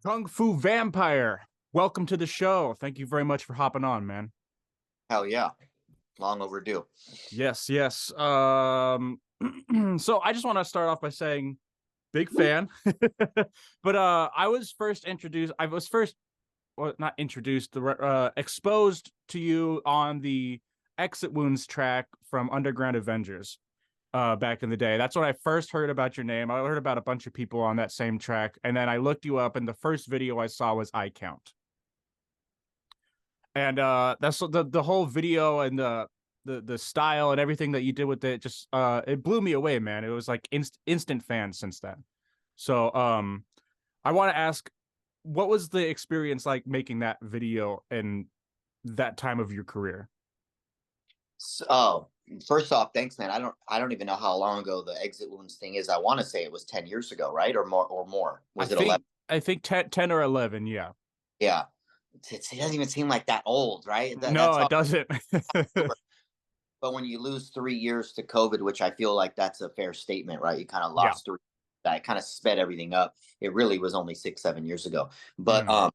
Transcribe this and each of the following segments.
Kung Fu Vampire, welcome to the show. Thank you very much for hopping on, man. Hell yeah. Long overdue. Yes, yes. So I just want to start off by saying big fan. But I was first well, not introduced, exposed to you on the Exit Wounds track from Underground Avengers back in the day. That's when I first heard about your name. I heard about a bunch of people on that same track, and then I looked you up, and the first video I saw was I Count. And that's the whole video and the style and everything that you did with it just it blew me away, man. It was like instant fan since then. So I want to ask, what was the experience like making that video and that time of your career? So, first off, thanks, man. I don't even know how long ago the exit wounds thing is. I want to say it was 10 years ago, right? Or more. I Was it think 11? I think 10 or 11, yeah. Yeah. It doesn't even seem like that old, right? No, That's it all. doesn't. But when you lose 3 years to COVID, which I feel like that's a fair statement, right? You kind of Yeah. lost three. That kind of sped everything up. It really was only 6, 7 years ago. But Mm,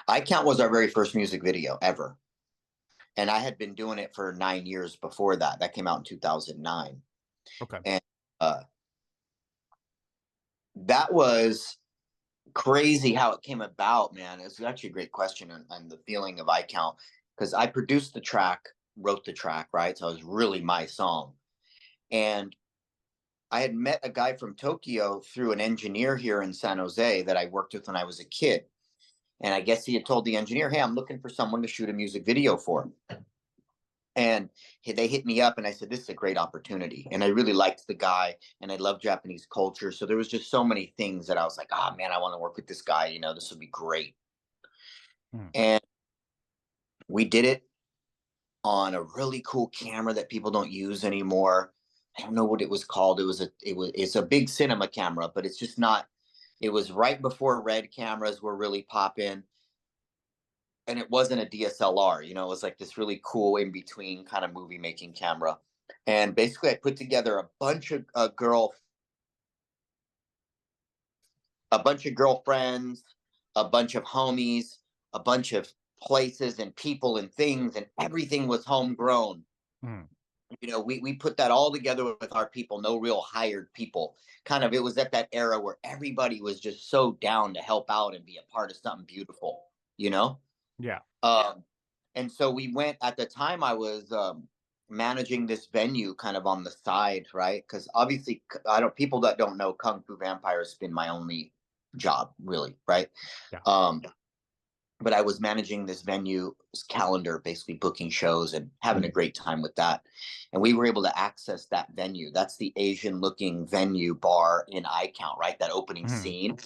I Count was our very first music video ever. And I had been doing it for 9 years before that. That came out in 2009. okay. And uh, that was crazy how it came about, man. It's actually a great question on the feeling of I Count, because I produced the track, wrote the track, right? So it was really my song. And I had met a guy from Tokyo through an engineer here in San Jose that I worked with when I was a kid. And I guess he had told the engineer, hey, I'm looking for someone to shoot a music video for. And they hit me up and I said, this is a great opportunity. And I really liked the guy and I love Japanese culture. So there was just so many things that I was like, oh man, I want to work with this guy. This would be great. Mm, And we did it on a really cool camera that people don't use anymore. I don't know what it was called. It's a big cinema camera, but it's just not, it was right before red cameras were really popping. And it wasn't a DSLR, it was like this really cool in between kind of movie making camera. And basically, I put together a bunch of girlfriends, a bunch of homies, a bunch of places and people and things, and everything was homegrown. mm, We put that all together with our people, no real hired people. Kind of, it was at that era where everybody was just so down to help out and be a part of something beautiful, you know? yeah. Um, and so we went at the time I was managing this venue kind of on the side, right? Because obviously, I don't people that don't know Kung Fu Vampire has been my only job, really, right? Yeah. But I was managing this venue calendar, basically booking shows and having a great time with that. And we were able to access that venue. That's the Asian looking venue bar in I Count, right? That opening Mm, scene.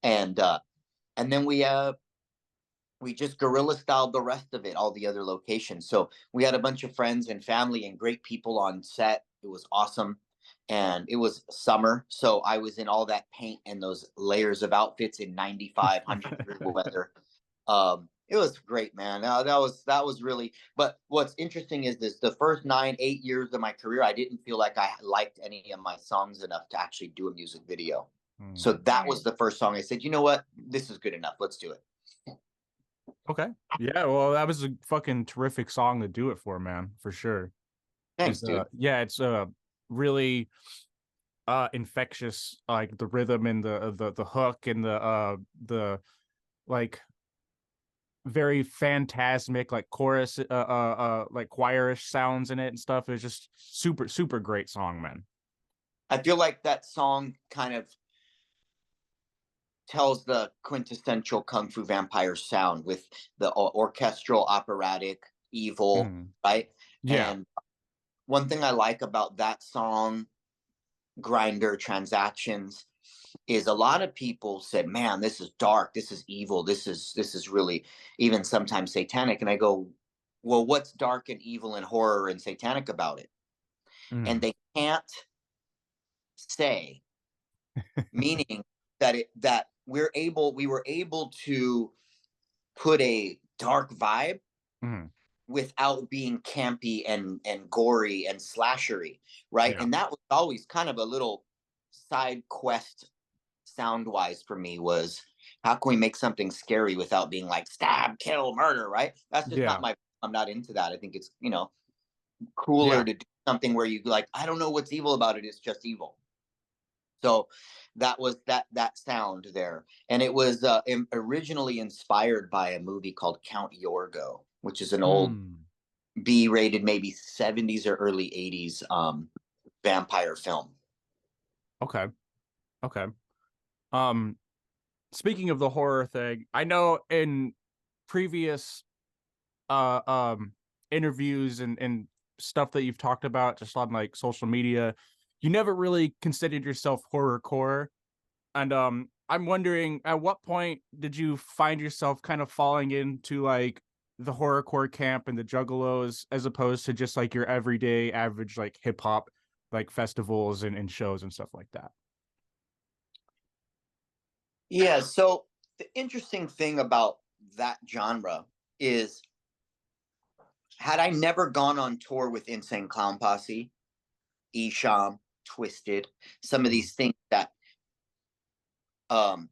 And then we just guerrilla styled the rest of it, all the other locations. So we had a bunch of friends and family and great people on set. It was awesome. And it was summer. So I was in all that paint and those layers of outfits in 95, 100 degree weather. It was great, man. That was really, but what's interesting is this, the first 9, 8 years of my career, I didn't feel like I liked any of my songs enough to actually do a music video. mm. So that was the first song I said, you know what? This is good enough. Let's do it. Okay. Yeah, well, that was a fucking terrific song to do it for, man, for sure. Thanks, It's dude. yeah, it's really infectious, like the rhythm and the hook and the like very phantasmic like chorus like choirish sounds in it and stuff. It's just super great song, man. I feel like that song kind of tells the quintessential Kung Fu Vampire sound with the orchestral, operatic, evil, Mm. right? Yeah. And one thing I like about that song, Grinder Transactions, is a lot of people said, "Man, this is dark. This is evil. This is really even sometimes satanic." And I go, "Well, what's dark and evil and horror and satanic about it?" And Mm. they can't say, meaning that we were able to put a dark vibe Mm. without being campy and gory and slashery, right? Yeah. And that was always kind of a little side quest sound wise for me was, how can we make something scary without being like stab, kill, murder, right? That's just not Yeah. my, I'm not into that. I think it's, cooler Yeah. to do something where you like, I don't know what's evil about it, it's just evil. So that was that sound there, and it was originally inspired by a movie called Count Yorgo, which is an old Mm. B-rated, maybe 70s or early 80s vampire film. Okay. Okay. Um, Speaking of the horror thing, I know in previous uh um interviews and stuff that you've talked about just on like social media, you never really considered yourself horrorcore. And I'm wondering, at what point did you find yourself kind of falling into like the horrorcore camp and the juggalos as opposed to just like your everyday average like hip hop like festivals and shows and stuff like that? Yeah, so the interesting thing about that genre is, had I never gone on tour with Insane Clown Posse, Esham, Twisted, some of Mm. these things that um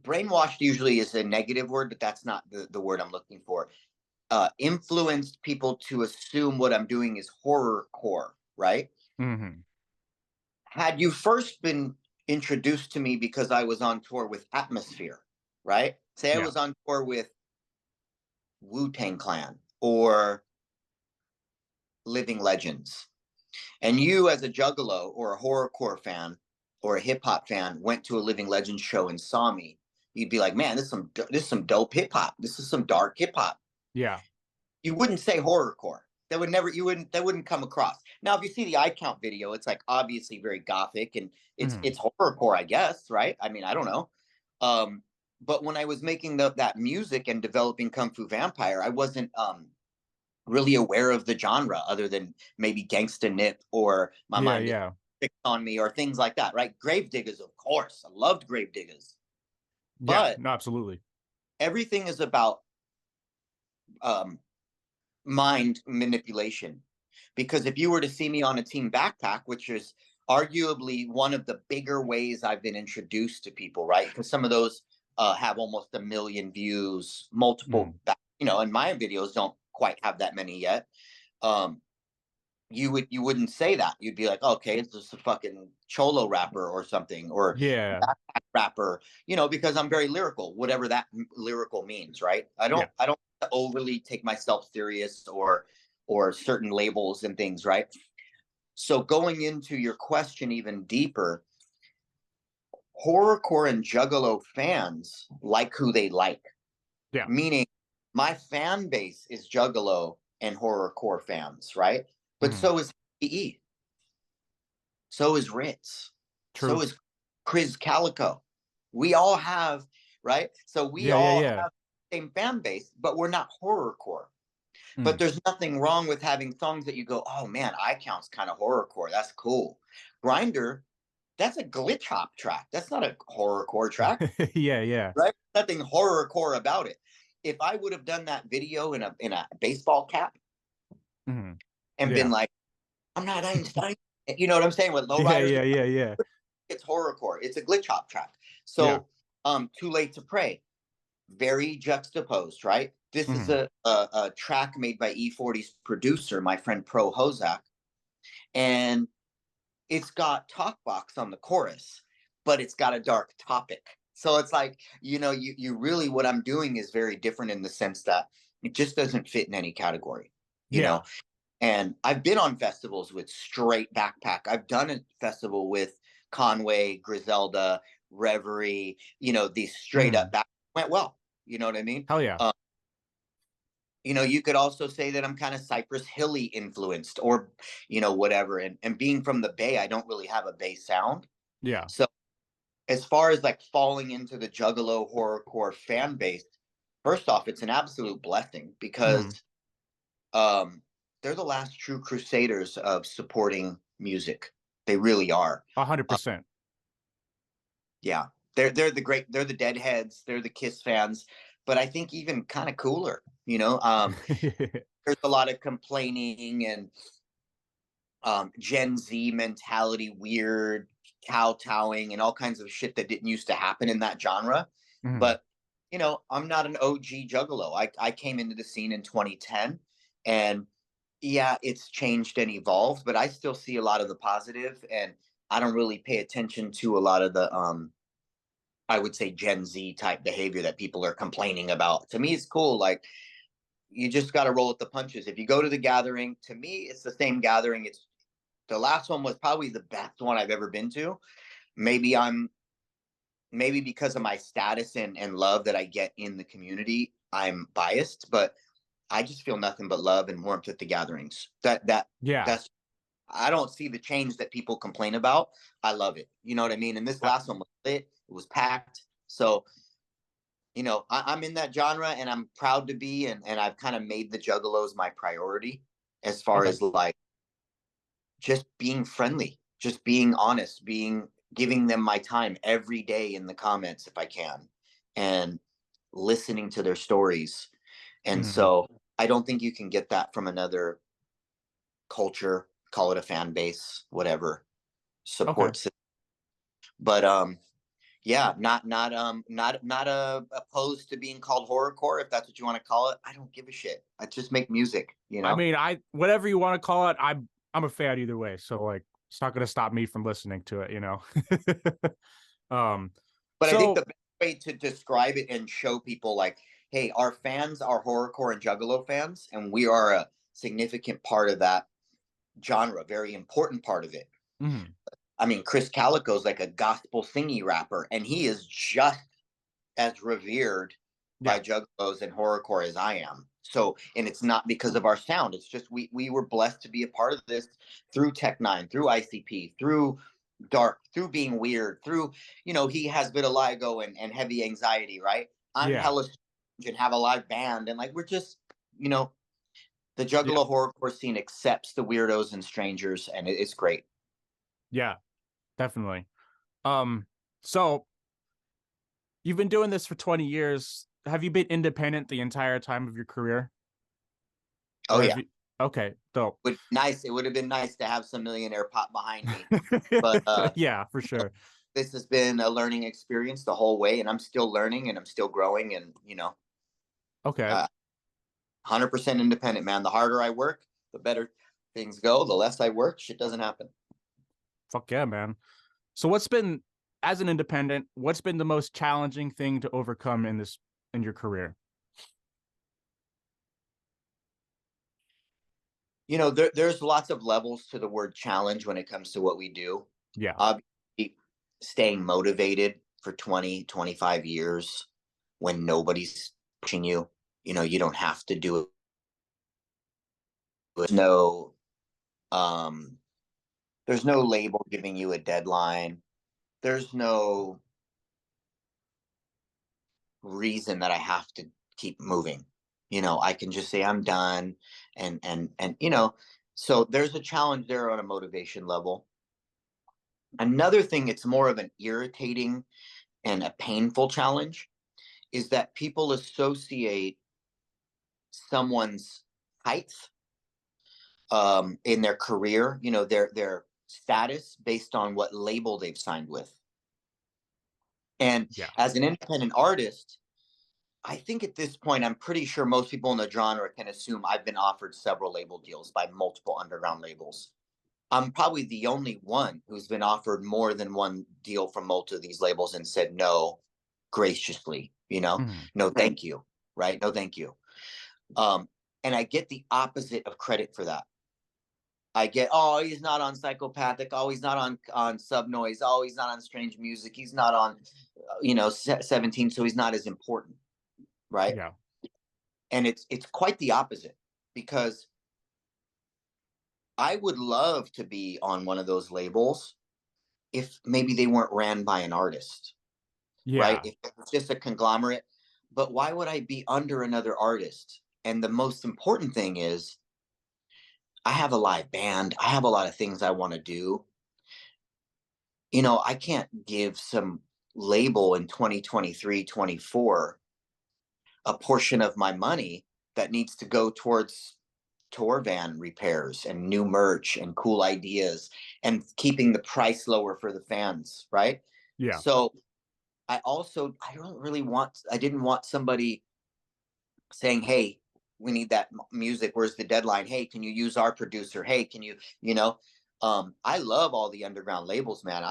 brainwashed usually is a negative word, but that's not the word I'm looking for. Influenced people to assume what I'm doing is horrorcore, right? Mm-hmm. Had you first been introduced to me because I was on tour with Atmosphere, right? Say I Yeah. was on tour with Wu-Tang Clan or Living Legends, and you as a juggalo or a horrorcore fan or a hip hop fan went to a Living Legends show and saw me, you'd be like, man, this is some dope hip hop. This is some dark hip hop. Yeah. You wouldn't say horrorcore. That would never, you wouldn't, that wouldn't come across. Now, if you see the eye count video, it's like obviously very gothic and Mm-hmm. it's horrorcore, I guess, right? I mean, I don't know. Um, but when I was making that music and developing Kung Fu Vampire, I wasn't really aware of the genre other than maybe Gangsta Nip or My Yeah. Mind Is Yeah. Fixed on Me or things like that, right? Gravediggers, of course. I loved Gravediggers. Yeah. But No, absolutely. everything is about um, mind manipulation. Because if you were to see me on a team backpack, which is arguably one of the bigger ways I've been introduced to people, right? Because some of those have almost 1 million views, multiple, Mm. and my videos don't quite have that many yet. Um, you wouldn't say that. You'd be like, okay, it's just a fucking cholo rapper or something, or Yeah. backpack rapper, because I'm very lyrical, whatever that lyrical means, right? Yeah. I don't overly take myself serious or certain labels and things, right? So going into your question even deeper, horrorcore and juggalo fans like who they like, Yeah. meaning my fan base is juggalo and horrorcore fans, right? But Mm-hmm. so is E. So is Ritz. So True. is Chris Calico. We all have, right? So we Yeah. Yeah. all Yeah. have the same fan base, but we're not horrorcore. But Mm. there's nothing wrong with having songs that you go, oh man, I count's kind of horrorcore. That's cool. Grinder, that's a glitch hop track. That's not a horrorcore track, Yeah. Yeah. right? Nothing horrorcore about it. If I would have done that video in a baseball cap Mm-hmm. and been Yeah. like, I'm not Einstein, you know what I'm saying? With Yeah. lowriders, Yeah. Yeah. Yeah. it's horrorcore. It's a glitch hop track. Yeah. So, Too Late to Pray, very juxtaposed, right? This is Mm-hmm. a track made by E40's producer, my friend Pro Hozak, and it's got Talkbox on the chorus, but it's got a dark topic. So it's like, you really, what I'm doing is very different in the sense that it just doesn't fit in any category, you Yeah. know? And I've been on festivals with straight backpack. I've done a festival with Conway, Griselda, Reverie, these straight Mm-hmm. up back went well. You know what I mean? Hell yeah. Um, you could also say that I'm kind of Cypress Hilly influenced or, whatever. And being from the Bay, I don't really have a Bay sound. Yeah. So as far as like falling into the Juggalo horrorcore fan base, first off, it's an absolute blessing Mm-hmm. because they're the last true crusaders of supporting music. They really are. 100%. Yeah, they're the Deadheads, they're the Kiss fans, but I think even kind of cooler. There's a lot of complaining and Gen Z mentality, weird kowtowing and all kinds of shit that didn't used to happen in that genre. Mhm. But I'm not an OG juggalo. I came into the scene in 2010, and yeah, it's changed and evolved, but I still see a lot of the positive, and I don't really pay attention to a lot of the I would say Gen Z type behavior that people are complaining about. To me, it's cool. Like, you just got to roll with the punches. If you go to the gathering, to me, it's the same gathering. It's the last one was probably the best one I've ever been to. Maybe I'm maybe because of my status and love that I get in the community, I'm biased, but I just feel nothing but love and warmth at the gatherings. Yeah. That's I don't see the change that people complain about. I love it. You know what I mean? And this Uh, last one was lit. It was packed. So I'm in that genre, and I'm proud to be. And I've kind of made the Juggalos my priority as far okay. as like just being friendly, just being honest, being giving them my time every day in the comments if I can, and listening to their stories. And Mhm. so I don't think you can get that from another culture, call it a fan base, whatever, Okay. supports it. But yeah, not opposed to being called horrorcore if that's what you want to call it. I don't give a shit. I just make music, you I know. mean, I whatever you want to call it, I'm a fan either way. So like it's not gonna stop me from listening to it, you know. um But I think so the best way to describe it and show people like, hey, our fans are horrorcore and juggalo fans, and we are a significant part of that genre, very important part of it. mhm. I mean, Chris Calico's like a gospel singy rapper, and he is just as revered Yeah. by juggalos and horrorcore as I am. So, and it's not because of our sound. It's just we were blessed to be a part of this through Tech Nine, through ICP, through Dark, through being weird, through he has vitiligo and heavy anxiety, right? I'm Yeah. hella strange and have a live band, and like we're just you know the Yeah. juggalo horrorcore scene accepts the weirdos and strangers, and it's great. Yeah. Definitely. Um so you've been doing this for 20 years. Have you been independent the entire time of your career? Oh Or have yeah, you okay, dope. it would have been nice to have some millionaire pop behind me, but Yeah, for sure. this has been a learning experience the whole way, and I'm still learning and I'm still growing, and Okay. uh, 100% independent, man. The harder I work, the better things go. The less I work, shit doesn't happen. Fuck yeah, man. So what's been as an independent, what's been the most challenging thing to overcome in your career? There's lots of levels to the word challenge when it comes to what we do. Yeah. Obviously, staying motivated for 20, 25 years when nobody's pushing you, you don't have to do it. There's um there's no label giving you a deadline. There's no reason that I have to keep moving. I can just say I'm done, and so there's a challenge there on a motivation level. Another thing, it's more of an irritating and a painful challenge, is that people associate someone's height in their career, their status based on what label they've signed with. And Yeah. as an independent artist, I think at this point, I'm pretty sure most people in the genre can assume I've been offered several label deals by multiple underground labels. I'm probably the only one who's been offered more than one deal from multiple of these labels and said no graciously, Mhm. no, thank you, right? No, thank you. Um, and I get the opposite of credit for that. I get, oh, he's not on psychopathic. Oh, he's not on sub noise. Oh, he's not on strange music. He's not on, 17, so he's not as important, right? Yeah. And it's quite the opposite, because I would love to be on one of those labels if maybe they weren't ran by an artist, right? Yeah. If it's just a conglomerate. But why would I be under another artist? And the most important thing is I have a live band. I have a lot of things I want to do. I can't give some label in 2023, 24 a portion of my money that needs to go towards tour van repairs and new merch and cool ideas and keeping the price lower for the fans, right? Yeah. So I didn't want somebody saying, "Hey, we need that music. Where's the deadline? Hey, can you use our producer? Hey, can you, you know?" I love all the underground labels, man.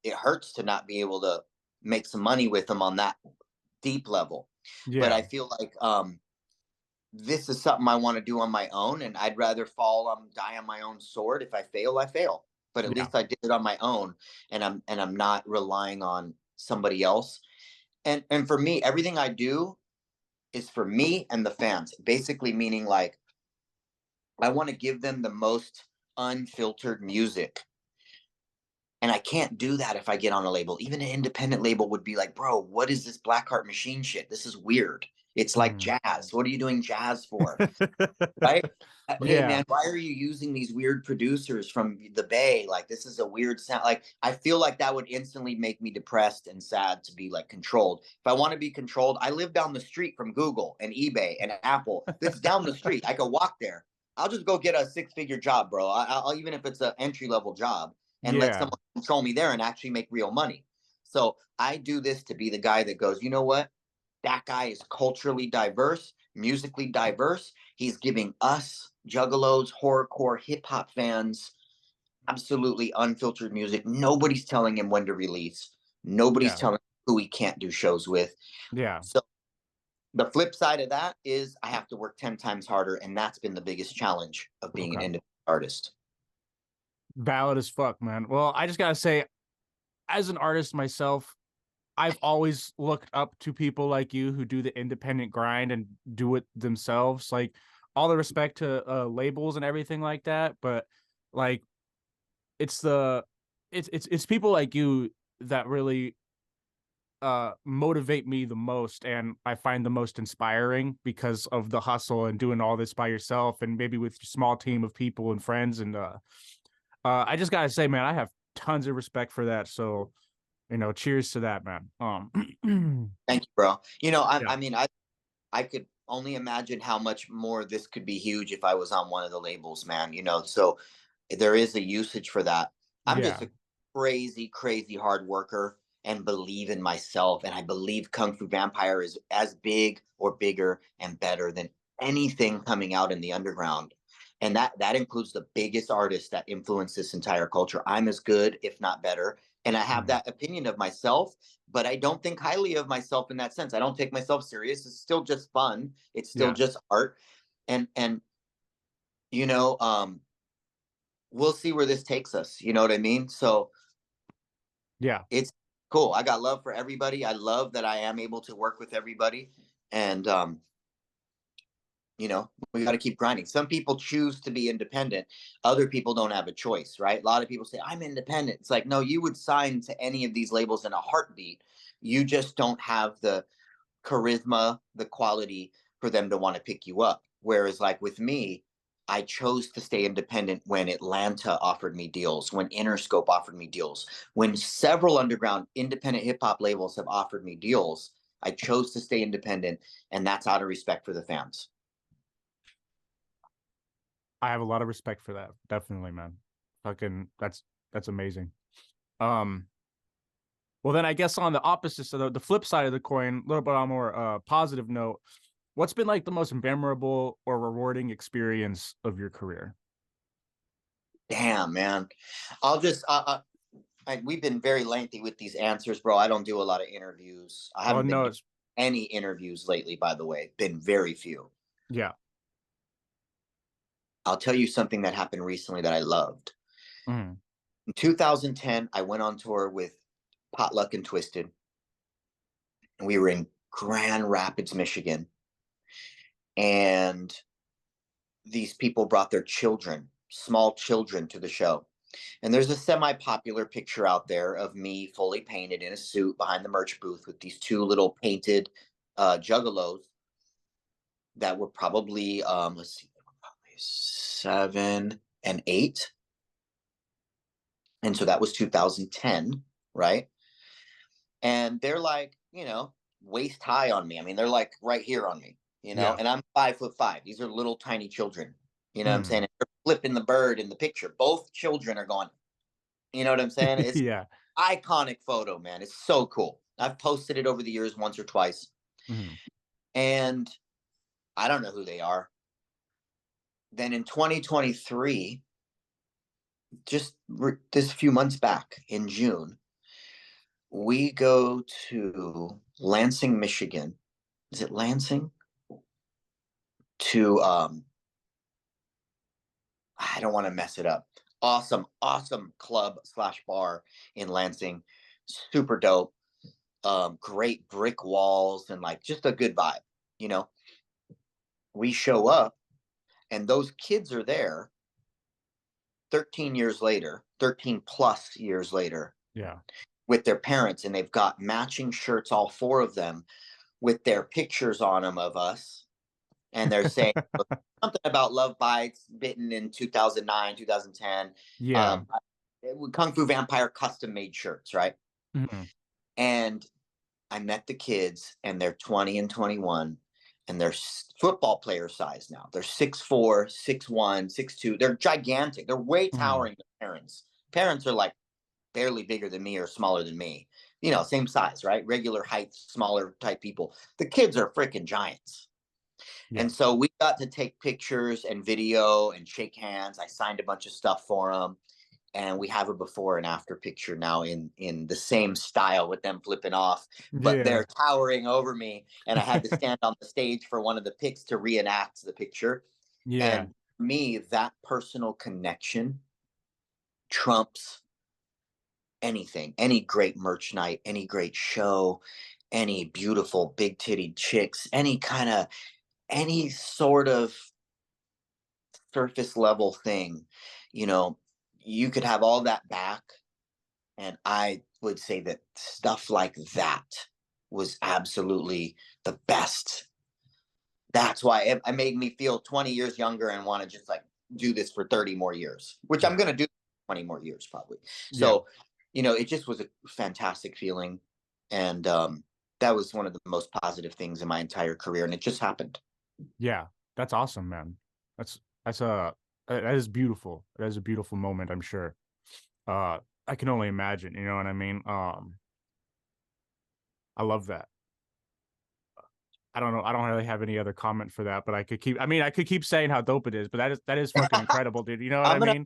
It hurts to not be able to make some money with them on that deep level. But Yeah. I feel like this is something I want to do on my own, and I'd rather die on my own sword. If I fail, I fail. But at Yeah. least I did it on my own, and I'm not relying on somebody else. And for me, everything I do is for me and the fans. Basically, meaning like I want to give them the most unfiltered music. And I can't do that if I get on a label. Even an independent label would be like, bro, what is this Blackheart Machine shit? This is weird. It's like Mm. jazz. What are you doing jazz for? Right? Hey Yeah. man, why are you using these weird producers from the Bay? Like this is a weird sound. Like I feel like that would instantly make me depressed and sad to be like controlled. If I want to be controlled, I live down the street from Google and eBay and Apple. It's down the street. I could walk there. I'll just go get a six-figure job, bro. I'll even if it's an entry-level job, and let Yeah. someone control me there and actually make real money. So I do this to be the guy that goes, you know what? That guy is culturally diverse, musically diverse. He's giving us juggalos, horrorcore, hip hop fans absolutely unfiltered music. Nobody's telling him when to release. Nobody's Yeah. telling him who he can't do shows with. Yeah. So the flip side of that is I have to work 10 times harder. And that's been the biggest challenge of being an Okay. independent artist. Valid as fuck, man. Well, I just gotta say, as an artist myself, I've always looked up to people like you who do the independent grind and do it themselves. Like all the respect to labels and everything like that, but like it's the it's people like you that really motivate me the most and I find the most inspiring because of the hustle and doing all this by yourself and maybe with your small team of people and friends and I just gotta say, man, I have tons of respect for that. So, cheers to that, man. Thank you, bro. Yeah. I could only imagine how much more this could be huge if I was on one of the labels, man. So there is a usage for that. I'm just Yeah. a crazy, crazy hard worker and believe in myself. And I believe Kung Fu Vampire is as big or bigger and better than anything coming out in the underground. And that includes the biggest artists that influence this entire culture. I'm as good, if not better. And I have Mm. that opinion of myself, but I don't think highly of myself in that sense. I don't take myself serious. It's still just fun. It's still Yeah. just art. And you know, we'll see where this takes us. You know what I mean? So Yeah. it's cool. I got love for everybody. I love that I am able to work with everybody. And we got to keep grinding. Some people choose to be independent. Other people don't have a choice, right? A lot of people say, I'm independent. It's like, no, you would sign to any of these labels in a heartbeat. You just don't have the charisma, the quality for them to want to pick you up. Whereas, like with me, I chose to stay independent when Atlanta offered me deals, when Interscope offered me deals, when several underground independent hip hop labels have offered me deals. I chose to stay independent, and that's out of respect for the fans. I have a lot of respect for that. Definitely, man. Fucking that's amazing. Um well then I guess on the opposite so the flip side of the coin, a little bit on a more positive note, what's been like the most memorable or rewarding experience of your career? Damn, man. I'll just we've been very lengthy with these answers, bro. I don't do a lot of interviews. I Oh haven't been no, doing it's any interviews lately, by the way. Been very few. yeah. I'll tell you something that happened recently that I loved. Mhm. In 2010, I went on tour with Potluck and Twisted. And we were in Grand Rapids, Michigan. And these people brought their children, small children, to the show. And there's a semi popular picture out there of me fully painted in a suit behind the merch booth with these two little painted juggalos that were probably, let's see, probably 7 and 8. And so that was 2010, right? And they're like, waist high on me. I mean, they're like right here on me, Yeah. and I'm 5'5". These are little tiny children. You know what I'm Mm. saying? They're flipping the bird in the picture. Both children are going, you know what I'm saying? It's Yeah. iconic photo, man. It's so cool. I've posted it over the years once or twice, Mhm. and I don't know who they are. Then in 2023, just this few months back in June, we go to Lansing, Michigan. Is it Lansing? To I don't want to mess it up. Awesome, awesome club slash bar in Lansing. Super dope. Great brick walls and like just a good vibe. You know, we show up and those kids are there 13 years later, 13 plus years later, Yeah. with their parents, and they've got matching shirts, all four of them, with their pictures on them of us. And they're saying something about Love Bites, bitten in 2009, 2010. Yeah. Um, Kung Fu Vampire custom made shirts, right? Mhm. And I met the kids, and they're 20 and 21, and they're football player size now. They're 6'4, 6'1, 6'2. They're gigantic. They're way Mhm. towering their parents. Parents are like barely bigger than me or smaller than me. You know, same size, right? Regular height, smaller type people. The kids are freaking giants. Yeah. And so we got to take pictures and video and shake hands. I signed a bunch of stuff for them, and we have a before and after picture now in the same style with them flipping off, but Yeah. they're towering over me, and I had to stand on the stage for one of the pics to reenact the picture. Yeah. And me, that personal connection trumps anything, any great merch night, any great show, any beautiful big titty chicks, any sort of surface level thing. You know, you could have all that back. And I would say that stuff like that was absolutely the best. That's why it made me feel 20 years younger and want to just like do this for 30 more years, which I'm Yeah. going to do 20 more years probably. Yeah. So, you know, it just was a fantastic feeling. And that was one of the most positive things in my entire career. And it just happened. Yeah. That's awesome, man. That's that's a that is beautiful. That is a beautiful moment, I'm sure. Uh I can only imagine, you know what I mean? I love that. I don't know. I don't really have any other comment for that, but I could keep saying how dope it is, but that is fucking incredible, dude. You know what I I'm gonna mean?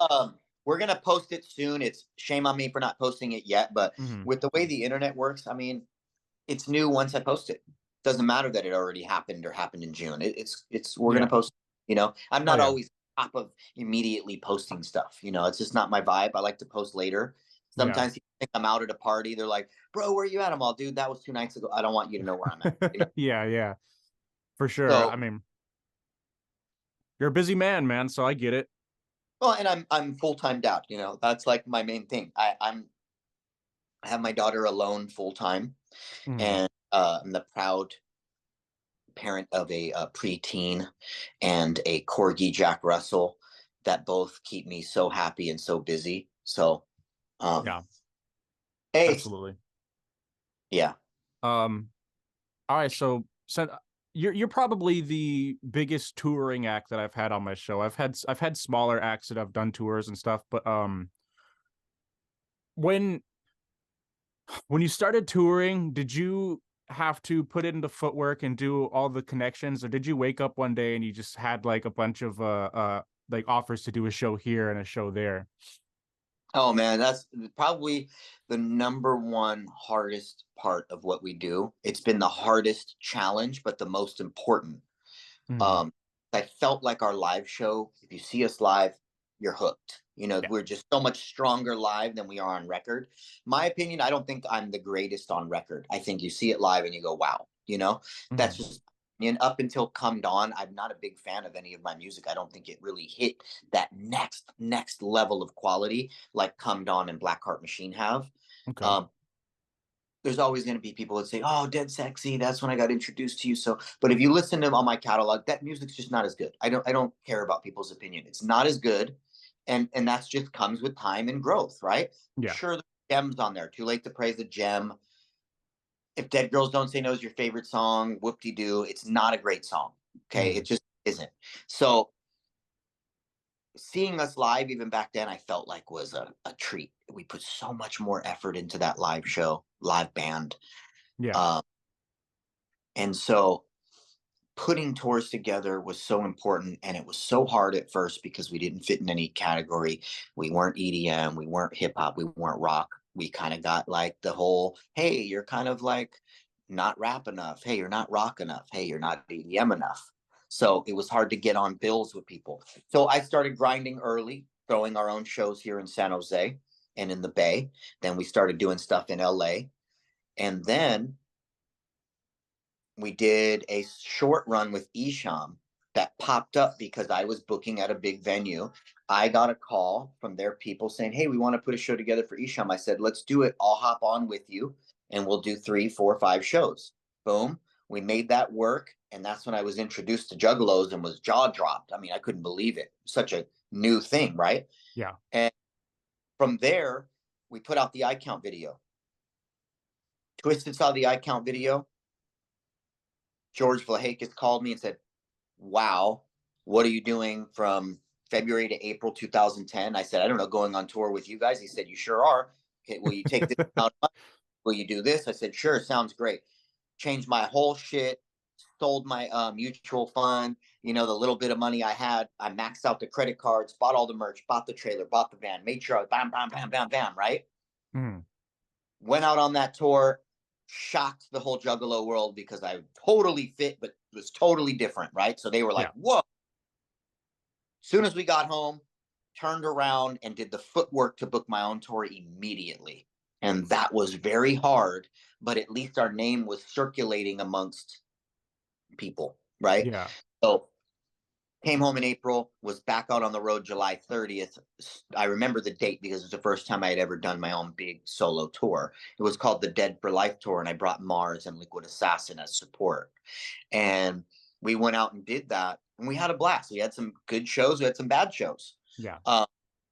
we're gonna post it soon. It's shame on me for not posting it yet, but Mhm. with the way the internet works, I mean, it's new once I post it. Doesn't matter that it already happened or happened in June. It's we're gonna Yeah. post. You know, I'm Oh not yeah. always top of immediately posting stuff. You know, it's just not my vibe. I like to post later. Yeah. Sometimes people think I'm out at a party. They're like, "Bro, where you at?" I'm all, "Dude, that was 2 nights ago. I don't want you to know where I'm at." You know? Yeah, yeah. For sure. So, I mean, you're a busy man, man, so I get it. well, and I'm full time dad. You know, that's like my main thing. I have my daughter alone full time, Mhm. and I'm the proud parent of a preteen and a corgi Jack Russell that both keep me so happy and so busy. So, Yeah, hey, absolutely. yeah. Um all right, so you're probably the biggest touring act that I've had on my show. I've had smaller acts that I've done tours and stuff, but when when you started touring, did you have to put in the footwork and do all the connections, or did you wake up one day and you just had like a bunch of like offers to do a show here and a show there? Oh man, that's probably the number one hardest part of what we do. It's been the hardest challenge, but the most important. Mm, Um, I felt like our live show, if you see us live, you're hooked. You know, yeah. we're just so much stronger live than we are on record. My opinion, I don't think I'm the greatest on record. I think you see it live and you go, wow, you know, that's Mm, just. And up until Come Dawn, I'm not a big fan of any of my music. I don't think it really hit that next level of quality like Come Dawn and Black Heart Machine have. okay. Um, there's always going to be people that say, "Oh, Dead Sexy, that's when I got introduced to you." So, but if you listen to all my catalog, that music's just not as good. I don't care about people's opinion. It's not as good, and that's just comes with time and growth, right? Yeah. Sure, there's gems on there. Too Late to Praise a Gem. If Dead Girls Don't Say No is your favorite song, whoop de doo. It's not a great song. Okay, it Mm, just isn't. So seeing us live even back then, I felt like was a treat. We put so much more effort into that live show, live band. Yeah. Um, and so putting tours together was so important, and it was so hard at first because we didn't fit in any category. We weren't EDM, we weren't hip hop, we weren't rock. We kind of got like the whole, hey, you're kind of like not rap enough. Hey, you're not rock enough. Hey, you're not EDM enough. So it was hard to get on bills with people. So I started grinding early, throwing our own shows here in San Jose and in the Bay. Then we started doing stuff in LA. And then we did a short run with Isham that popped up because I was booking at a big venue. I got a call from their people saying, hey, we want to put a show together for Isham. I said, let's do it. I'll hop on with you and we'll do 3, 4, 5 shows. Boom. We made that work. And that's when I was introduced to Juggalos and was jaw dropped. I mean, I couldn't believe it. Such a new thing, right? Yeah. And from there, we put out the eye count video. Twisted saw the eye count video. George Vlahakis called me and said, wow, what are you doing from February to April 2010? I said, I don't know, going on tour with you guys. He said, you sure are. Okay, will you take this out? Will you do this? I said, sure, sounds great. Changed my whole shit, sold my mutual fund. You know, the little bit of money I had, I maxed out the credit cards, bought all the merch, bought the trailer, bought the van, made sure I was bam, bam, bam, bam, bam, right? Mm. Went out on that tour, shocked the whole Juggalo world because I totally fit, but was totally different, right? So they were like, Yeah. whoa. Soon as we got home, turned around and did the footwork to book my own tour immediately. And that was very hard, but at least our name was circulating amongst people, right? Yeah. So came home in April, was back out on the road July 30th. I remember the date because it was the first time I had ever done my own big solo tour. It was called the Dead for Life Tour, and I brought Mars and Liquid Assassin as support. And we went out and did that, and we had a blast. We had some good shows, we had some bad shows. Yeah.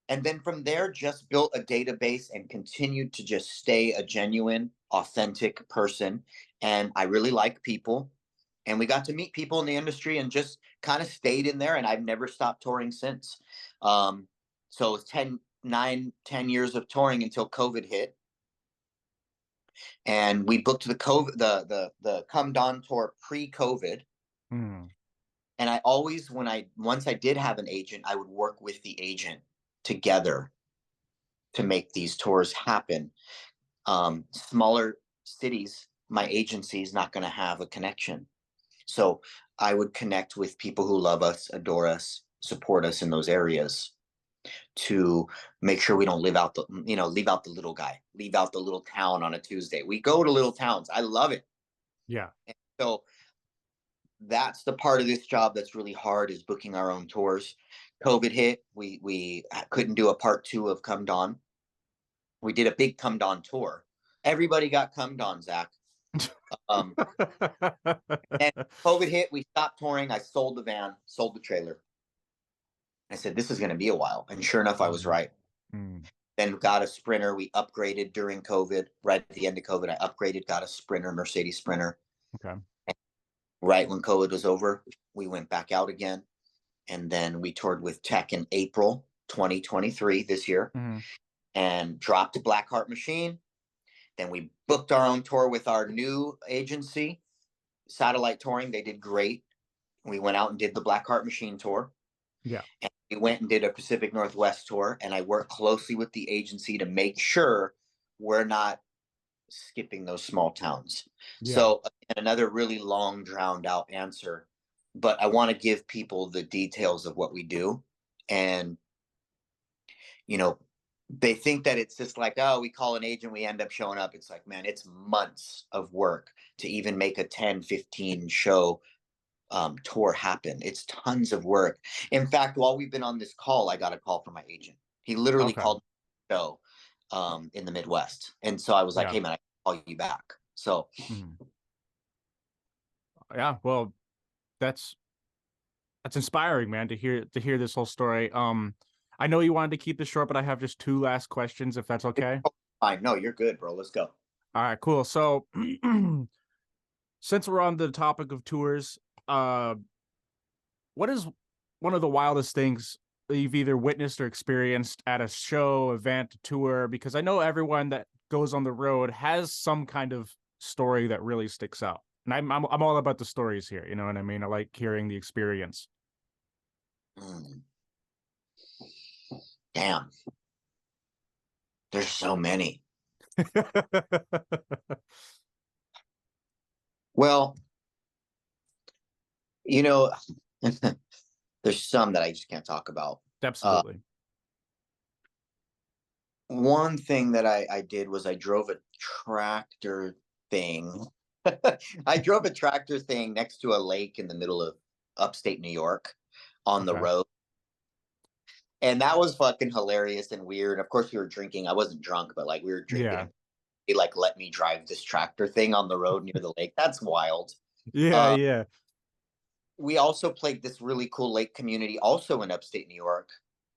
And then from there, just built a database and continued to just stay a genuine, authentic person. And I really like people. And we got to meet people in the industry and just kind of stayed in there. And I've never stopped touring since. So it's 10 years of touring until COVID hit. And we booked the COVID, the Come Dawn tour pre-COVID. Mm. And I always, once I did have an agent, I would work with the agent together to make these tours happen. Smaller cities, my agency is not going to have a connection. So I would connect with people who love us, adore us, support us in those areas to make sure we don't leave out the little guy, leave out the little town on a Tuesday. We go to little towns. I love it. Yeah. And so that's the part of this job that's really hard, is booking our own tours. COVID hit. We couldn't do a part 2 of Come Dawn. We did a big Come Dawn tour. Everybody got Come Dawn, Zach. Um, and COVID hit. We stopped touring. I sold the van, sold the trailer. I said, this is going to be a while. And sure enough, I was right. Mm. Then got a Sprinter. We upgraded during COVID. Right at the end of COVID, I upgraded, got a Sprinter, Mercedes Sprinter. Okay. Right when COVID was over, we went back out again. And then we toured with Tech in April 2023 this year, Mm-hmm. and dropped a Black Heart Machine. Then we booked our own tour with our new agency, Satellite Touring. They did great. We went out and did the Black Heart Machine tour. Yeah. And we went and did a Pacific Northwest tour. And I worked closely with the agency to make sure we're not skipping those small towns. Yeah. So another really long, drowned out answer, but I want to give people the details of what we do. And, you know, they think that it's just like, oh, we call an agent, we end up showing up. It's like, man, it's months of work to even make a 10, 15 show tour happen. It's tons of work. In fact, while we've been on this call, I got a call from my agent. He literally Okay. called the show in the Midwest. And so I was like, Yeah. hey, man, I can call you back. So Mm. Yeah. Well, that's inspiring, man, to hear this whole story. I know you wanted to keep this short, but I have just 2 last questions, if that's okay. fine. No, you're good, bro. Let's go. All right, cool. So since we're on the topic of tours, what is one of the wildest things you've either witnessed or experienced at a show, event, tour? Because I know everyone that goes on the road has some kind of story that really sticks out. And I'm all about the stories here. You know what I mean? I like hearing the experience. Mm, damn, there's so many. Well, you know, there's some that I just can't talk about. Uh, Absolutely. one thing that I did was I drove a tractor thing. I drove a tractor thing next to a lake in the middle of upstate New York on the Okay. road. And that was fucking hilarious and weird. Of course, we were drinking. I wasn't drunk, but like we were drinking Yeah. and they like let me drive this tractor thing on the road near the lake. That's wild. Yeah. Uh, Yeah. we also played this really cool lake community, also in upstate New York,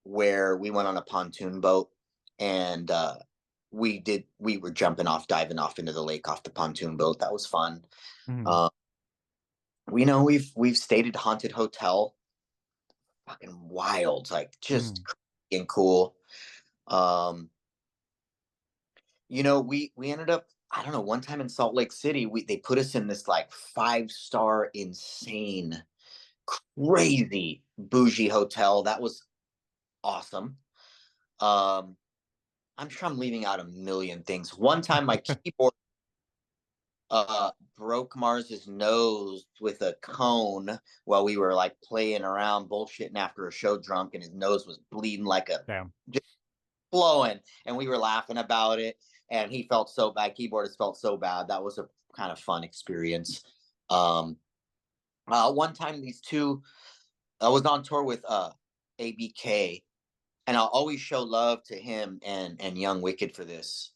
where we went on a pontoon boat and we were jumping off, diving off into the lake off the pontoon boat. That was fun. Mhm. Uh, we know we've stayed at a haunted hotel, fucking wild, like just Mhm. crazy and cool. Um, we ended up, I don't know, one time in Salt Lake City, we they put us in this like 5-star insane crazy bougie hotel. That was awesome. Um, I'm sure I'm leaving out a million things. One time my keyboard broke Mars's nose with a cone while we were like playing around bullshitting after a show drunk, and his nose was bleeding like a Damn. just flowing, and we were laughing about it, and he felt so bad. Keyboardist felt so bad. That was a kind of fun experience. Um, one time these two, I was on tour with ABK, and I'll always show love to him and Young Wicked for this.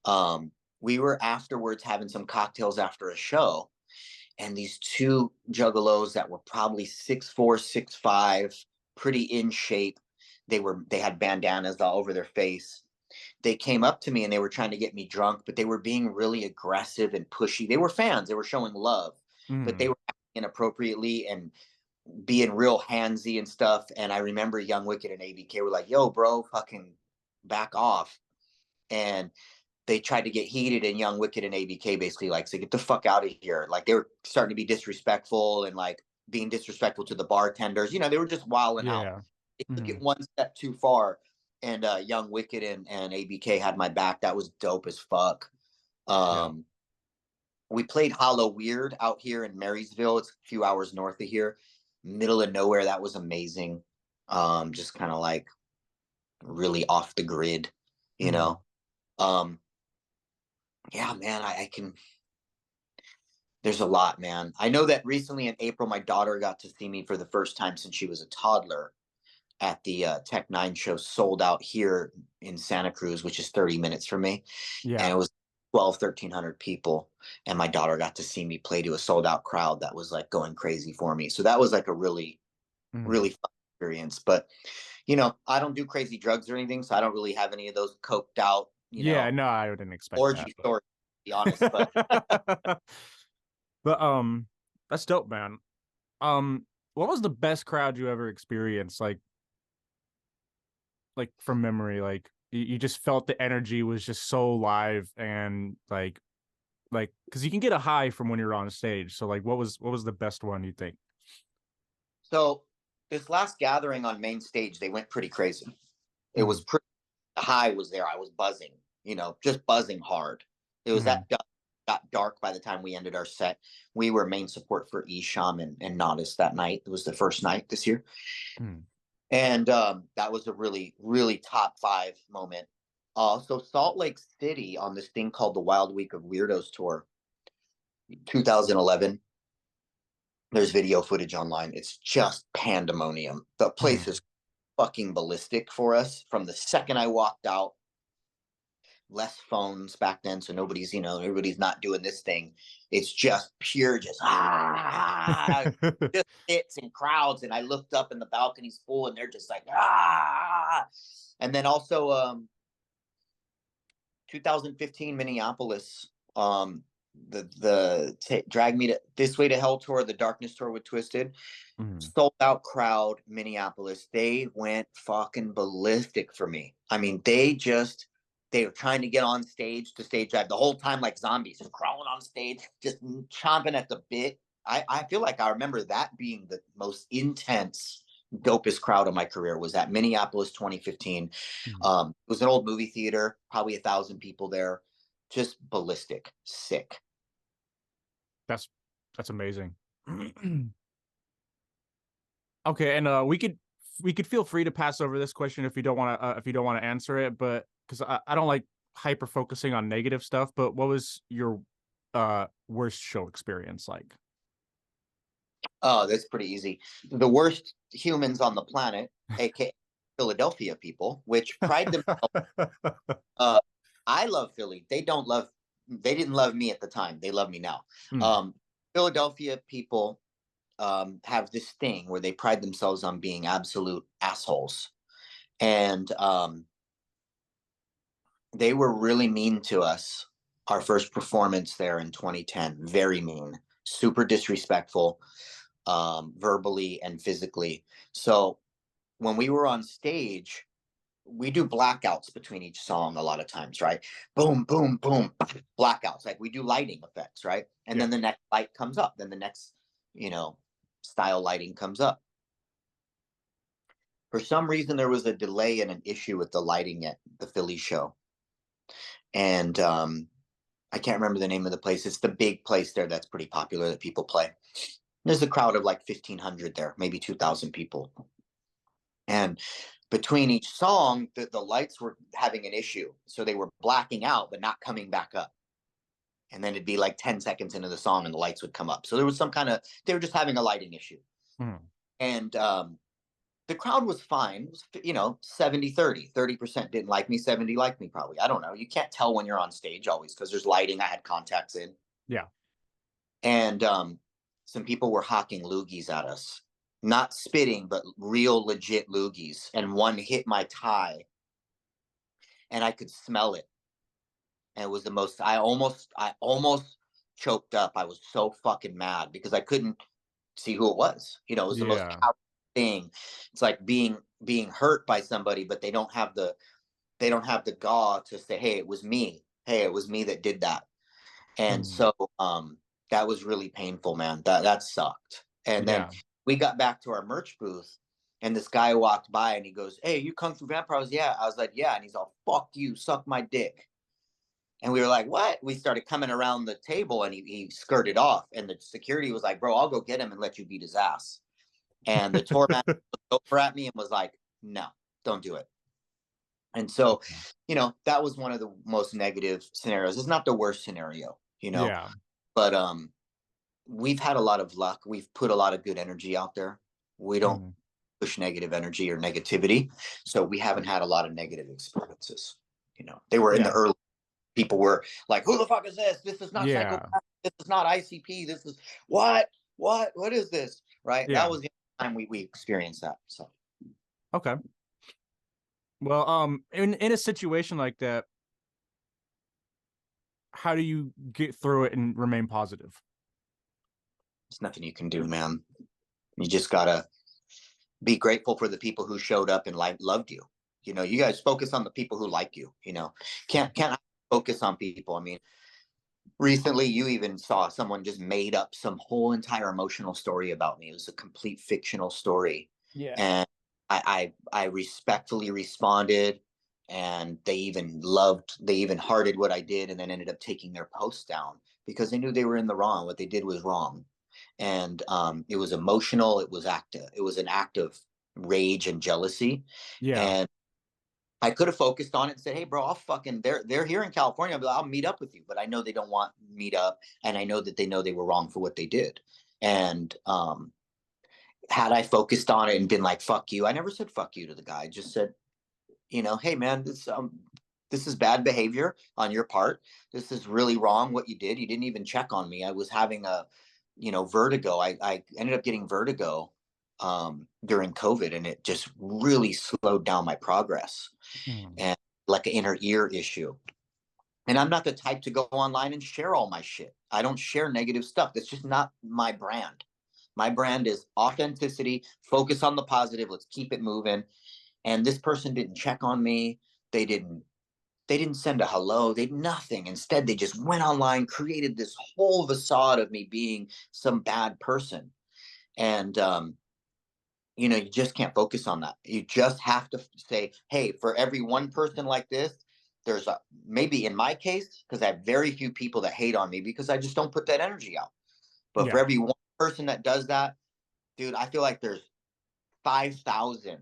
Um, we were afterwards having some cocktails after a show, and these two juggalos that were probably 6'4", 6'5", pretty in shape. They had bandanas all over their face. They came up to me and they were trying to get me drunk, but they were being really aggressive and pushy. They were fans. They were showing love, but they Mhm. were acting inappropriately and being real handsy and stuff. And I remember Young Wicked and ABK were like, "Yo, bro, fucking back off." And they tried to get heated, and Young Wicked and ABK basically like said, "Get the fuck out of here." Like they were starting to be disrespectful and like being disrespectful to the bartenders. They were just wilding out. Yeah. They took it Mhm. one step too far. And Young Wicked and ABK had my back. That was dope as fuck. Yeah. Um, we played Hollow Weird out here in Marysville. It's a few hours north of here, middle of nowhere. That was amazing. Just kind of like really off the grid, you Mhm. know. Um, yeah, man, I can. There's a lot, man. I know that recently in April, my daughter got to see me for the first time since she was a toddler at the Tech Nine show, sold out here in Santa Cruz, which is 30 minutes from me, and Yeah. it was 12, 1,300 people, and my daughter got to see me play to a sold out crowd that was like going crazy for me. So that was like a really, Mhm. really fun experience. But I don't do crazy drugs or anything, so I don't really have any of those coked out, Yeah, no, I wouldn't expect that, orgy stories, to be honest. But but but that's dope, man. Um, what was the best crowd you ever experienced? Like from memory, like you just felt the energy was just so live and like because you can get a high from when you're on stage. So like, what was the best one you think? so this last gathering on main stage, they went pretty crazy. It was Mhm. pretty high was there. I was buzzing, just buzzing hard. It was Mhm. that got dark by the time we ended our set. We were main support for Isham and Nodis that night. It was the first night this year. Mhm. And that was a really, really top five moment. So Salt Lake City on this thing called the Wild Week of Weirdos tour, 2011. There's video footage online. It's just pandemonium. The place Mhm. is fucking ballistic for us. From the second I walked out, less phones back then, so everybody's not doing this thing. It's just pure, just hits and crowds. And I looked up and the balcony's full, and they're just like ah. And then also 2015 Minneapolis. Drag Me to This Way to Hell tour, the Darkness tour with Twisted, Mhm. sold out crowd, Minneapolis. They went fucking ballistic for me. I mean, they were trying to get on stage to stage dive the whole time like zombies, just crawling on stage, just chomping at the bit. I feel like I remember that being the most intense, dopest crowd of my career was at Minneapolis 2015. Mhm. It was an old movie theater, probably 1,000 people there, just ballistic, sick. That's that's amazing. Okay, and we could feel free to pass over this question if you don't want to answer it, but because I don't like hyper focusing on negative stuff. But what was your worst show experience like? Oh, that's pretty easy. The worst humans on the planet, aka Philadelphia people, which pride themselves. Uh, I love Philly. They don't love. They didn't love me at the time. They love me now. Mm, Um, Philadelphia people have this thing where they pride themselves on being absolute assholes, and they were really mean to us. Our first performance there in 2010, very mean, super disrespectful, verbally and physically. So when we were on stage, we do blackouts between each song a lot of times, right? Boom, boom, boom, blackouts. Like we do lighting effects, right? And yeah. then the next light comes up, then the next, you know, style lighting comes up. For some reason, there was a delay and an issue with the lighting at the Philly show. And I can't remember the name of the place. It's the big place there that's pretty popular that people play. There's a crowd of like 1,500 there, maybe 2,000 people. And between each song, the lights were having an issue. So they were blacking out, but not coming back up. And then it'd be like 10 seconds into the song and the lights would come up. So there was they were just having a lighting issue. Mm, And the crowd was fine. It was, 70-30. 30% didn't like me, 70 liked me probably. I don't know. You can't tell when you're on stage always because there's lighting. I had contacts in. yeah. And some people were hawking loogies at us, not spitting, but real legit loogies. And one hit my tie, and I could smell it. And it was the most. I almost choked up. I was so fucking mad because I couldn't see who it was. It was the most Yeah. cowardly thing. It's like being hurt by somebody, but they don't have the gall to say, "Hey, it was me. Hey, it was me that did that." And Mm, so that was really painful, man. That sucked. And then yeah. we got back to our merch booth, and this guy walked by and he goes, "Hey, you Kung Fu Vampire?" Yeah. I was like, "Yeah." And he's all, "Fuck you, suck my dick." And we were like, "What?" We started coming around the table, and he skirted off. And the security was like, "Bro, I'll go get him and let you beat his ass." And the tour manager looked over at me and was like, "No, don't do it." And so, that was one of the most negative scenarios. It's not the worst scenario, Yeah. but we've had a lot of luck. We've put a lot of good energy out there. We don't Mm, push negative energy or negativity. So we haven't had a lot of negative experiences. They were in the yeah. early, people were like, "Who the fuck is this? This is not Yeah. psychopath. This is not ICP. This is what is this?" Right. That Yeah. was the time we experienced that. So Okay. Well, in a situation like that, how do you get through it and remain positive? there's nothing you can do, man. You just gotta be grateful for the people who showed up and loved you. You guys focus on the people who like you. Can't focus on people. I mean, recently you even saw someone just made up some whole entire emotional story about me. It was a complete fictional story, Yeah. and I respectfully responded, and they even hearted what I did, and then ended up taking their post down because they knew they were in the wrong. What they did was wrong, and it was emotional. It was an act of rage and jealousy, Yeah. and I could have focused on it and said, "Hey, bro, they're here in California. I'll meet up with you." But I know they don't want meet up, and I know that they know they were wrong for what they did. And had I focused on it and been like, "Fuck you," I never said "fuck you" to the guy. I just said, "Hey, man, this is bad behavior on your part. This is really wrong what you did. You didn't even check on me. I was having vertigo. I ended up getting vertigo during COVID, and it just really slowed down my progress, Mm, and like an inner ear issue. And I'm not the type to go online and share all my shit. I don't share negative stuff. That's just not my brand. My brand is authenticity, focus on the positive, let's keep it moving. And this person didn't check on me. They didn't they didn't send a hello, they nothing. Instead, they just went online, created this whole facade of me being some bad person. And you just can't focus on that. You just have to say, hey, for every one person like this, there's maybe in my case, because I have very few people that hate on me because I just don't put that energy out. But for Yeah. every one person that does that, dude, I feel like there's 5,000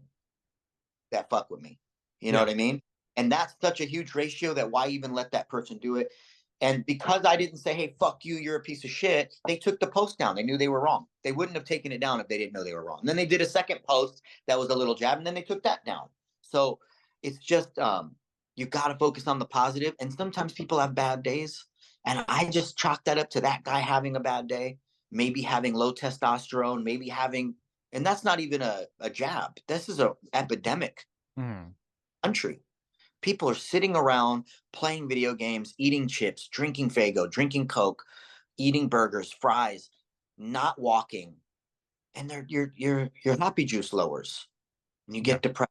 that fuck with me. You know Yeah. what I mean? And that's such a huge ratio that why even let that person do it? And because I didn't say, hey, fuck you, you're a piece of shit, they took the post down. They knew they were wrong. They wouldn't have taken it down if they didn't know they were wrong. And then they did a second post that was a little jab, and then they took that down. So it's just, you got to focus on the positive. And sometimes people have bad days. And I just chalk that up to that guy having a bad day, maybe having low testosterone, maybe having, and that's not even a jab. This is an epidemic Mm. country. People are sitting around playing video games, eating chips, drinking Fago, drinking Coke, eating burgers, fries, not walking, and they're your happy juice lowers, and you Yeah. get depressed.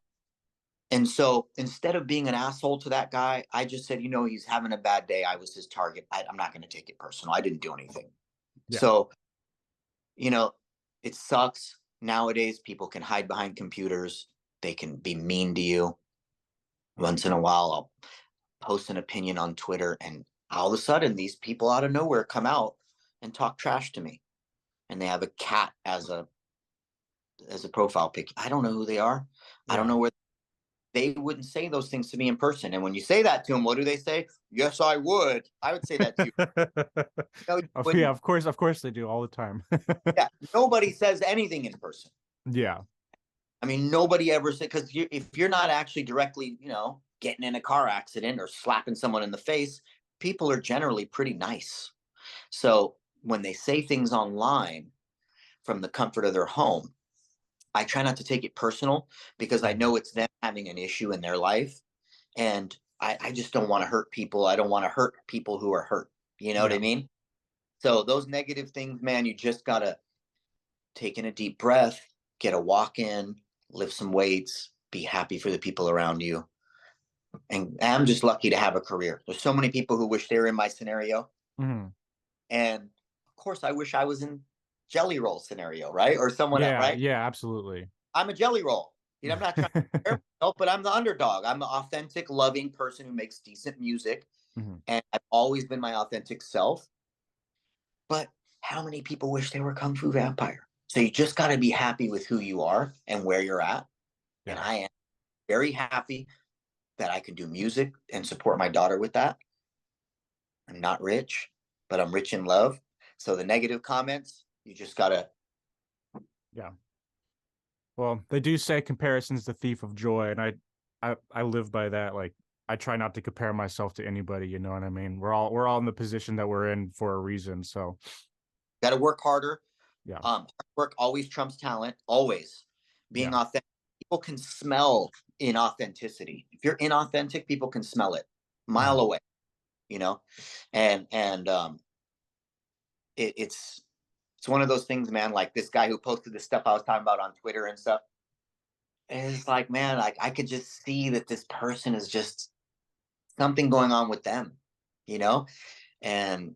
And so instead of being an asshole to that guy, I just said, he's having a bad day. I was his target. I'm not going to take it personal. I didn't do anything. Yeah. So you know, it sucks. Nowadays, people can hide behind computers. They can be mean to you. Once in a while, I'll post an opinion on Twitter, and all of a sudden, these people out of nowhere come out and talk trash to me. And they have a cat as a profile pic. I don't know who they are. I don't Yeah. know where they wouldn't say those things to me in person. And when you say that to them, what do they say? Yes, I would. I would say that to you. No, you Yeah, wouldn't. of course they do all the time. Yeah, nobody says anything in person. Yeah. I mean, nobody ever said, because if you're not actually directly, getting in a car accident or slapping someone in the face, people are generally pretty nice. So when they say things online from the comfort of their home, I try not to take it personal because I Mhm. know it's them having an issue in their life. And I just don't want to hurt people. I don't want to hurt people who are hurt. You know what I Yeah. mean? So those negative things, man, you just got to take in a deep breath, get a walk in, lift some weights, be happy for the people around you. And I'm just lucky to have a career. There's so many people who wish they were in my scenario. Mhm. And of course, I wish I was in Jelly Roll scenario, right? Or someone else, Yeah, right? yeah, absolutely. I'm a Jelly Roll. I'm not trying to compare myself, but I'm the underdog. I'm an authentic, loving person who makes decent music. Mhm. And I've always been my authentic self. But how many people wish they were Kung Fu Vampire? So you just got to be happy with who you are and where you're at. And Yeah. I am very happy that I can do music and support my daughter with that. I'm not rich, but I'm rich in love. So the negative comments, you just gotta. Yeah. Well, they do say comparison's the thief of joy, and I live by that. Like, I try not to compare myself to anybody, you know what I mean? We're all in the position that we're in for a reason. So, Got to work harder. yeah. Hard work always trumps talent. Always being Yeah. authentic. People can smell inauthenticity. If you're inauthentic, people can smell it a mile Mhm. away. You know, and it's one of those things, man. Like this guy who posted the stuff I was talking about on Twitter and stuff. And it's like, man, like I could just see that this person is just something going on with them, you know? And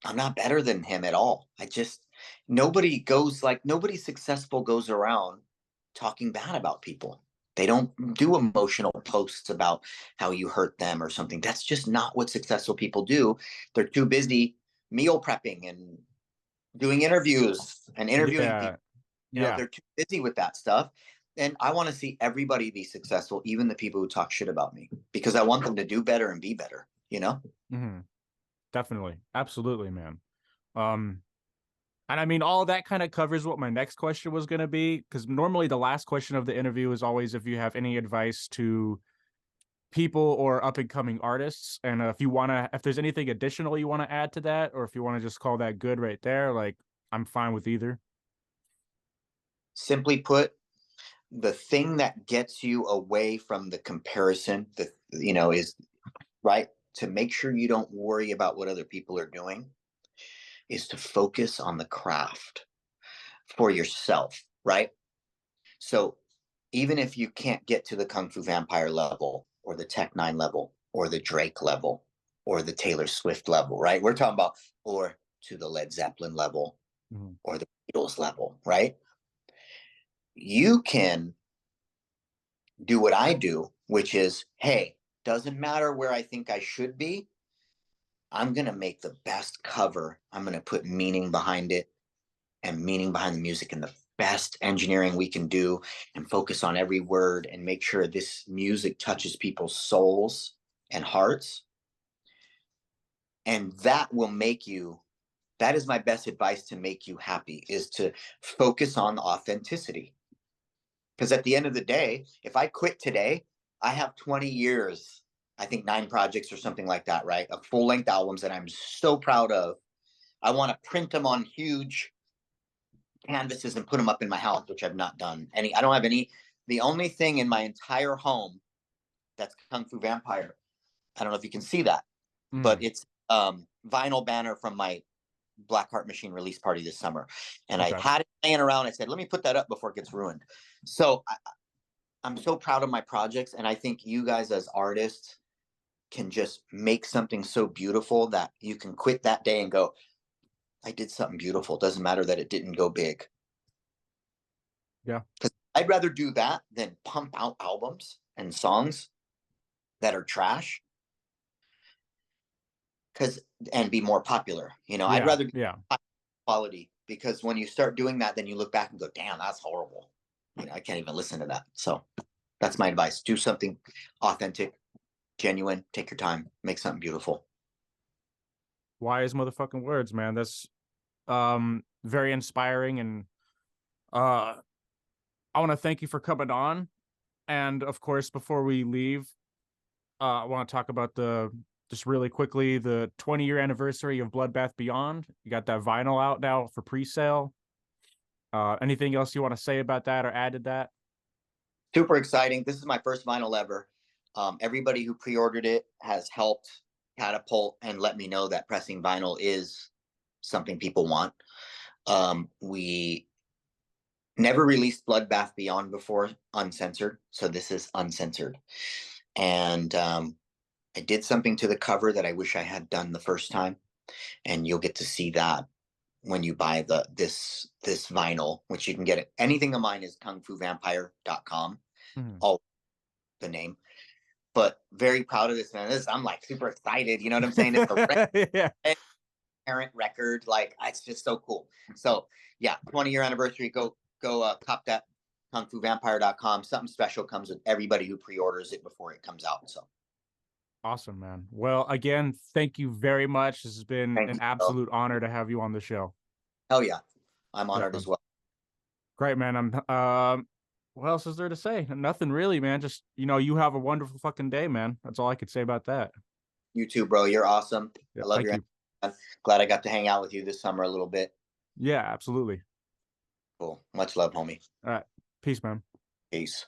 I'm not better than him at all. Nobody successful goes around talking bad about people. They don't do emotional posts about how you hurt them or something. That's just not what successful people do. They're too busy meal prepping and doing interviews and interviewing Yeah. people. Yeah. They're too busy with that stuff. And I want to see everybody be successful, even the people who talk shit about me, because I want them to do better and be better. Hmm. Definitely. Absolutely, man. Um, and I mean, all of that kind of covers what my next question was going to be, because normally the last question of the interview is always if you have any advice to people or up and coming artists. And if there's anything additional you want to add to that, or if you want to just call that good right there, like I'm fine with either. Simply put, the thing that gets you away from the comparison, is right. to make sure you don't worry about what other people are doing is to focus on the craft for yourself, right? So even if you can't get to the Kung Fu Vampire level or the Tech Nine level or the Drake level or the Taylor Swift level, right? We're talking about, or to the Led Zeppelin level or the Beatles level, right? You can do what I do, which is, hey, doesn't matter where I think I should be. I'm going to make the best cover. I'm going to put meaning behind it and meaning behind the music and the best engineering we can do and focus on every word and make sure this music touches people's souls and hearts. And that will make you, that is my best advice to make you happy, is to focus on authenticity. Because at the end of the day, if I quit today, I have 20 years, I think 9 projects or something like that, right? Of full length albums that I'm so proud of. I want to print them on huge canvases and put them up in my house, which I've not done any. I don't have any. The only thing in my entire home that's Kung Fu Vampire, I don't know if you can see that, but it's vinyl banner from my Black Heart Machine release party this summer. And I had it laying around. I said, let me put that up before it gets ruined. So I'm so proud of my projects. And I think you guys as artists can just make something so beautiful that you can quit that day and go, I did something beautiful. It doesn't matter that it didn't go big. Yeah. Because I'd rather do that than pump out albums and songs that are trash and be more popular. You know, I'd rather quality, because when you start doing that, then you look back and go, damn, that's horrible. You know, I can't even listen to that. So that's my advice. Do something authentic, genuine, take your time, make something beautiful. Wise motherfucking words, man. That's very inspiring, and I want to thank you for coming on. And of course, before we leave, I want to talk about just really quickly, the 20-year anniversary of Bloodbath Beyond. You got that vinyl out now for pre-sale. Anything else you want to say about that or add to that? Super exciting. This is my first vinyl ever. Everybody who pre-ordered it has helped catapult and let me know that pressing vinyl is something people want. We never released Bloodbath Beyond before uncensored, so this is uncensored. And I did something to the cover that I wish I had done the first time, and you'll get to see that when you buy this vinyl, which you can get it. Anything of mine is kungfuvampire.com. All the name. But very proud of this, man. I'm like super excited. You know what I'm saying? It's a parent record. Like, it's just so cool. So yeah, 20-year anniversary. Go cop that, kungfuvampire.com. Something special comes with everybody who pre-orders it before it comes out. So awesome, man. Well, again, thank you very much. This has been an absolute honor to have you on the show. Hell yeah. I'm honored as well. Great, man. What else is there to say? Nothing really, man. Just, you have a wonderful fucking day, man. That's all I could say about that. You too, bro. You're awesome. Yeah, I love you. Glad I got to hang out with you this summer a little bit. Yeah, absolutely. Cool. Much love, homie. All right. Peace, man. Peace.